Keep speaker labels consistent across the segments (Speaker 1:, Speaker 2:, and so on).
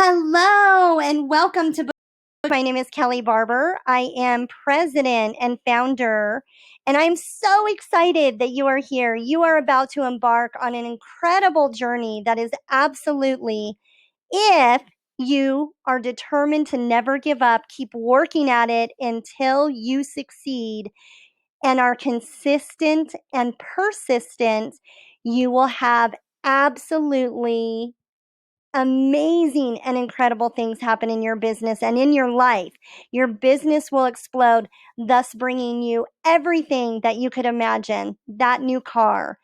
Speaker 1: Hello and welcome to Book. My name is Kelly Barber. I am president and founder, and I'm so excited that you are here. You are about to embark on an incredible journey that is absolutely, if you are determined to never give up, keep working at it until you succeed and are consistent and persistent, you will have absolutely amazing and incredible things happen in your business and in your life. Your business will explode, thus bringing you everything that you could imagine: that new car,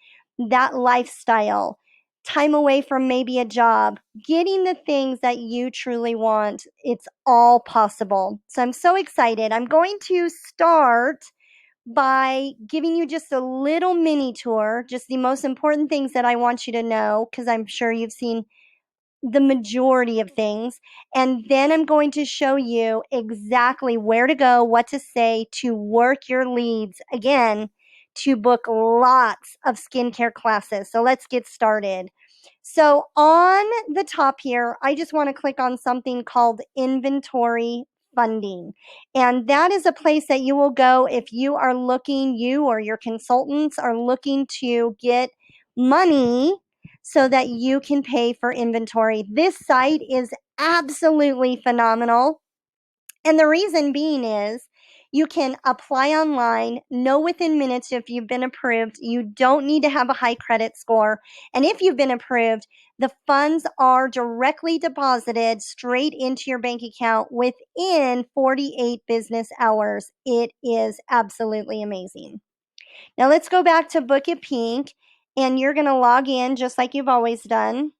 Speaker 1: that lifestyle, time away from maybe a job, getting the things that you truly want. It's all possible. So I'm so excited. I'm going to start by giving you just a little mini tour, just the most important things that I want you to know, because I'm sure you've seen the majority of things. And then I'm going to show you exactly where to go, what to say to work your leads again, to book lots of skincare classes. So let's get started. So on the top here, I just want to click on something called inventory funding. And that is a place that you will go if you are looking, you or your consultants are looking to get money so that you can pay for inventory. This site is absolutely phenomenal. And the reason being is you can apply online, know within minutes if you've been approved. You don't need to have a high credit score. And if you've been approved, the funds are directly deposited straight into your bank account within 48 business hours. It is absolutely amazing. Now let's go back to Book It Pink, and you're going to log in just like you've always done.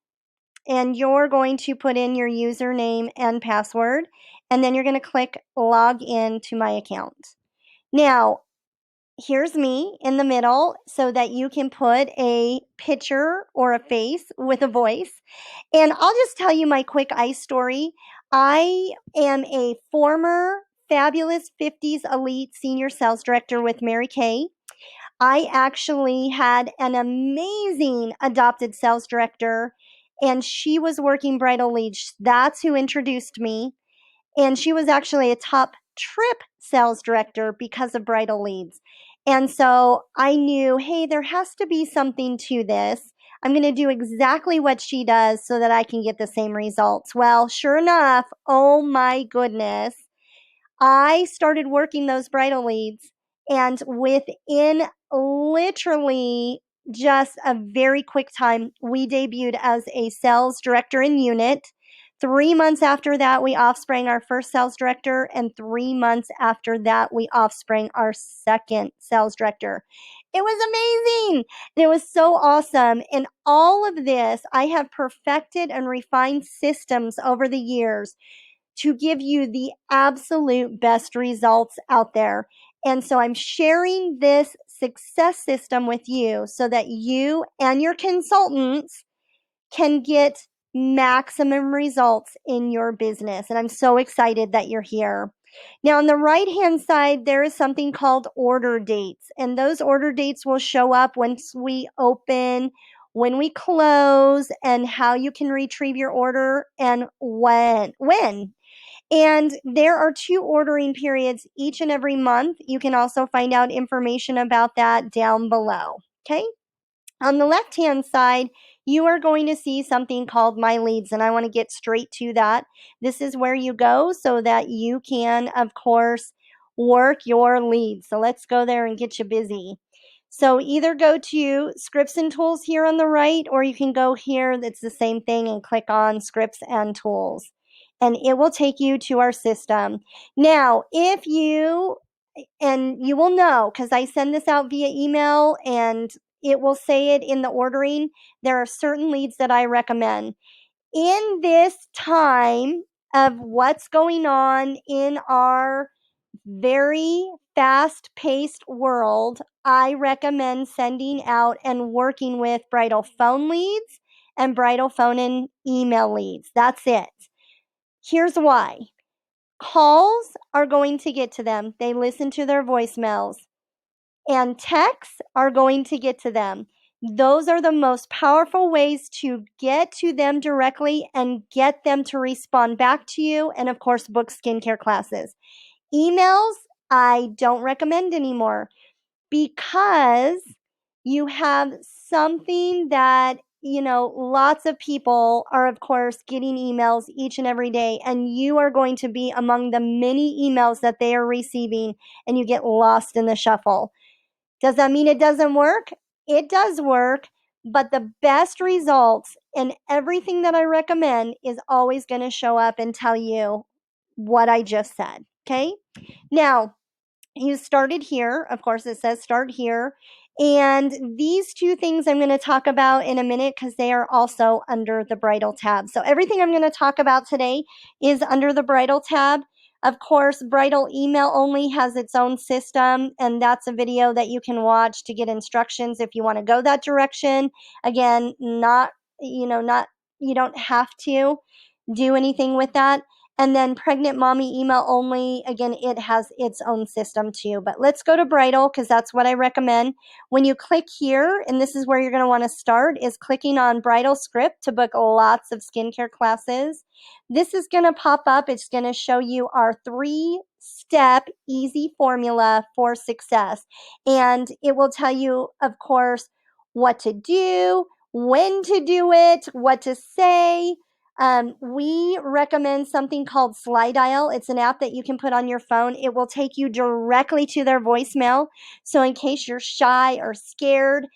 Speaker 1: And you're going to put in your username and password, and then you're going to click log in to my account. Now, here's me in the middle so that you can put a picture or a face with a voice. And I'll just tell you my quick ice story. I am a former fabulous 50s elite senior sales director with Mary Kay. I actually had an amazing adopted sales director, and she was working bridal leads. That's who introduced me. And she was actually a top trip sales director because of bridal leads. And so I knew, hey, there has to be something to this. I'm going to do exactly what she does so that I can get the same results. Well, sure enough, oh my goodness, I started working those bridal leads, and within literally just a very quick time, we debuted as a sales director in unit. 3 months after that, we offsprang our first sales director, and 3 months after that, we offsprang our second sales director. It was amazing. And it was so awesome. And all of this, I have perfected and refined systems over the years to give you the absolute best results out there. And so I'm sharing this success system with you so that you and your consultants can get maximum results in your business. And I'm so excited that you're here. Now, on the right-hand side, there is something called order dates. And those order dates will show up once we open, when we close, and how you can retrieve your order and when. And there are 2 ordering periods each and every month. You can also find out information about that down below. Okay. On the left-hand side, you are going to see something called My Leads, and I want to get straight to that. This is where you go so that you can, of course, work your leads. So let's go there and get you busy. So either go to Scripts and Tools here on the right, or you can go here, that's the same thing, and click on Scripts and Tools. And it will take you to our system. Now, if you, and you will know because I send this out via email and it will say it in the ordering, there are certain leads that I recommend. In this time of what's going on in our very fast-paced world, I recommend sending out and working with bridal phone leads and bridal phone and email leads. That's it. Here's why. Calls are going to get to them. They listen to their voicemails. And texts are going to get to them. Those are the most powerful ways to get to them directly and get them to respond back to you. And of course, book skincare classes. Emails, I don't recommend anymore because you have something that, lots of people are, of course, getting emails each and every day, and you are going to be among the many emails that they are receiving, and you get lost in the shuffle. Does that mean it doesn't work? It does work, but the best results and everything that I recommend is always going to show up and tell you what I just said. Okay. Now, you started here. Of course, it says start here. And these two things I'm going to talk about in a minute because they are also under the bridal tab. So everything I'm going to talk about today is under the bridal tab. Of course, bridal email only has its own system, and that's a video that you can watch to get instructions if you want to go that direction. Again, you don't have to do anything with that. And then pregnant mommy email only, again, it has its own system too. But let's go to bridal because that's what I recommend. When you click here, and this is where you're going to want to start, is clicking on bridal script to book lots of skincare classes. This is going to pop up. It's going to show you our 3-step easy formula for success. And it will tell you, of course, what to do, when to do it, what to say. We recommend something called Slide Dial. It's an app that you can put on your phone. It will take you directly to their voicemail. So in case you're shy or scared,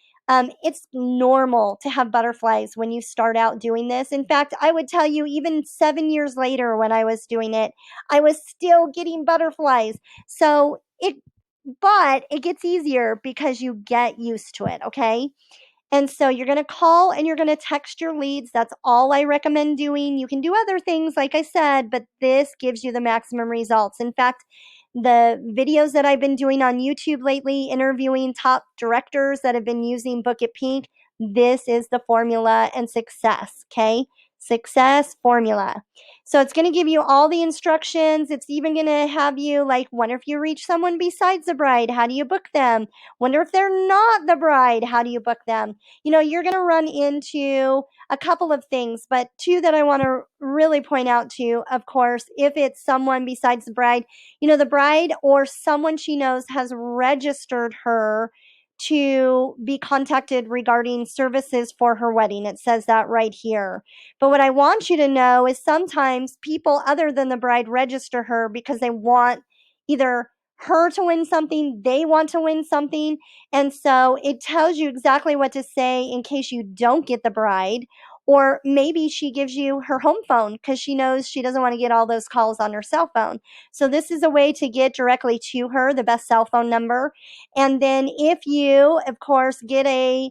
Speaker 1: it's normal to have butterflies when you start out doing this. In fact, I would tell you even 7 years later when I was doing it, I was still getting butterflies. But it gets easier because you get used to it, okay? And so you're going to call and you're going to text your leads. That's all I recommend doing. You can do other things, like I said, but this gives you the maximum results. In fact, the videos that I've been doing on YouTube lately, interviewing top directors that have been using Book It Pink, this is the formula and success, okay? Success formula. So it's going to give you all the instructions. It's even going to have you like, wonder if you reach someone besides the bride, how do you book them? Wonder if they're not the bride, how do you book them? You're going to run into a couple of things, but two that I want to really point out to you, of course, if it's someone besides the bride, the bride or someone she knows has registered her to be contacted regarding services for her wedding. It says that right here. But what I want you to know is sometimes people other than the bride register her because they want either her to win something, they want to win something. And so it tells you exactly what to say in case you don't get the bride. Or maybe she gives you her home phone because she knows she doesn't want to get all those calls on her cell phone. So this is a way to get directly to her, the best cell phone number. And then if you, of course, get a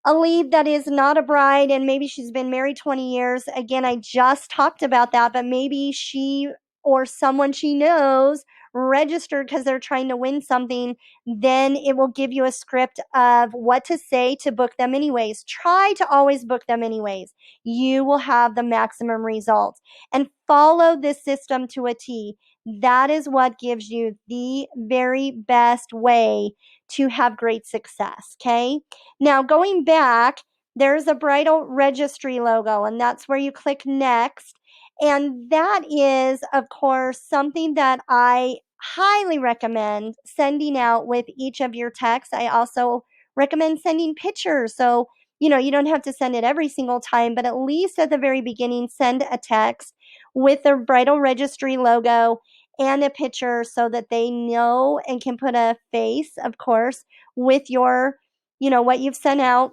Speaker 1: lead that is not a bride and maybe she's been married 20 years. Again, I just talked about that, but maybe she or someone she knows registered because they're trying to win something, then it will give you a script of what to say to book them anyways. Try to always book them anyways. You will have the maximum results and follow this system to a T. That is what gives you the very best way to have great success. Okay. Now, going back, there's a bridal registry logo, and that's where you click next. And that is, of course, something that I highly recommend sending out with each of your texts. I also recommend sending pictures. So, you don't have to send it every single time, but at least at the very beginning, send a text with the bridal registry logo and a picture so that they know and can put a face, of course, with your what you've sent out.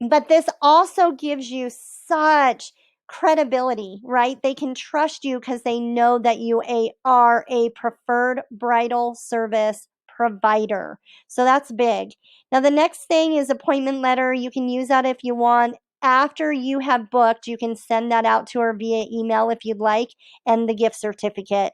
Speaker 1: But this also gives you such credibility, right? They can trust you because they know that you are a preferred bridal service provider. So that's big. Now, the next thing is appointment letter. You can use that if you want. After you have booked, you can send that out to her via email if you'd like, and the gift certificate.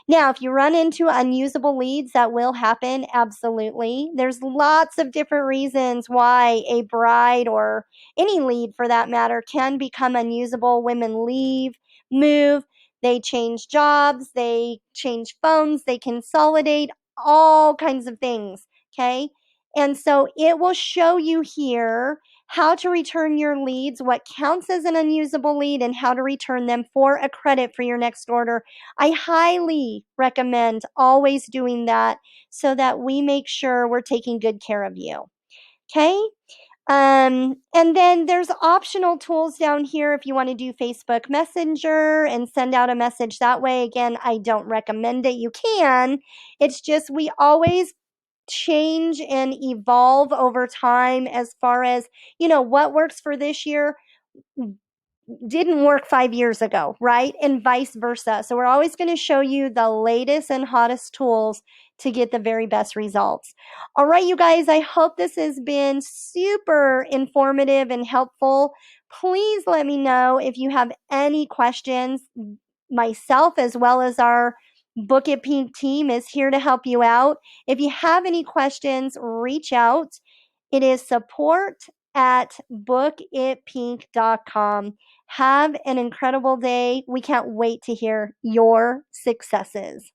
Speaker 1: Now, if you run into unusable leads, that will happen. Absolutely. There's lots of different reasons why a bride or any lead for that matter can become unusable. Women leave, move, they change jobs, they change phones, they consolidate, all kinds of things. Okay. And so it will show you here how to return your leads, what counts as an unusable lead, and how to return them for a credit for your next order. I highly recommend always doing that so that we make sure we're taking good care of you. Okay? And then there's optional tools down here if you want to do Facebook Messenger and send out a message that way. Again, I don't recommend it. You can. It's just we always change and evolve over time as far as, what works for this year didn't work 5 years ago, right? And vice versa. So we're always going to show you the latest and hottest tools to get the very best results. All right, you guys, I hope this has been super informative and helpful. Please let me know if you have any questions. Myself, as well as our Book It Pink team, is here to help you out. If you have any questions, reach out. It is support@bookitpink.com. Have an incredible day. We can't wait to hear your successes.